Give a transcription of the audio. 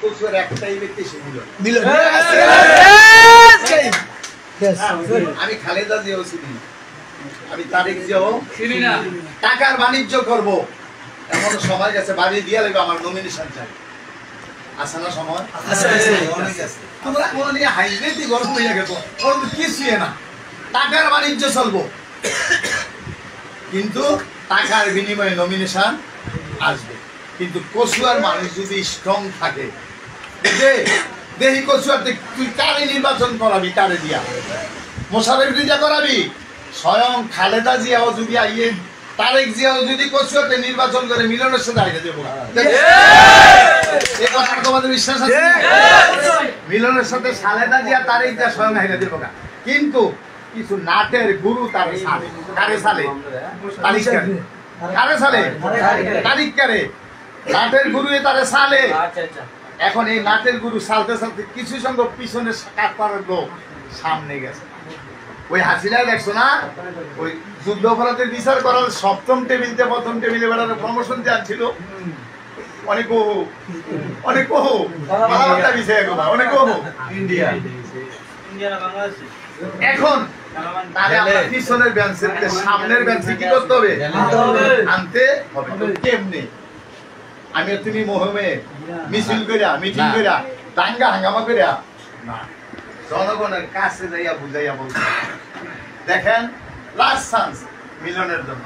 কচুয়ার একটাই ব্যক্তি সে মিলন। আমি খালেদা জিয়াও চিনি, আমি তারেক জিয়াও চিনি না। টাকার বাণিজ্য করব এমন সময় গেছে, বাড়ি দিয়ে লাগবে আমার নমিনেশন চাই। আছে না সময়? তোমরা কোনো নিয়ে হাইজেটি গল্প হয়ে গেছো, ওর কিছুই না। টাকার বাণিজ্য চলবো, কিন্তু টাকার বিনিময়ে নমিনেশন আসবে। কিন্তু কচুয়ার মানুষ যদি স্ট্রং থাকে, দেহি কচুয়াতে তুই কারে নির্বাচন করাবি, কারে দিয়া মোশাররফ দিয়া করাবি? স্বয়ং খালেদা জিয়াও যদি আইয়ে, তারেক জিয়াও যদি কচুয়াতে নির্বাচন করে মিলনের সাথে আইনে দেবো। এই কথা তোমাদের বিশ্বাস আছে? মিলনের সাথে খালেদা জিয়া তারেক জিয়া স্বয়ং আইনে দেবো না। কিন্তু কিছু নাটের গুরু তারে সালে, কারে সালে? তারিখ কারে? কারে সালে? তারিখ কারে? নাটের গুরু তারে সালে। এখন এই নাটের গুরু সালতে সালতে কিছু সংখ্যক পিছনে কাট পাড়ার লোক সামনে গেছে। ওই হাসিনায় দেখছো না, ওই যুদ্ধ অপরাধের বিচার করার সপ্তম টেবিলতে প্রথম টেবিলে বেড়ানোর প্রমোশন দেওয়া ছিল। অনেক অনেক অনেক ইন্ডিয়া এখন পিছনের বেঞ্চের সামনের বেঞ্চে কি করতে হবে? আনতে হবে। কেমনে? আমি তুমি মহমে মিছিল করিয়া, মিটিং করিয়া, দাঙ্গা হাঙ্গামা করিয়া না, জনগণের কাছে যাইয়া বুঝাইয়া বলতে। দেখেন লাস্ট চান্স মিলনের জন্য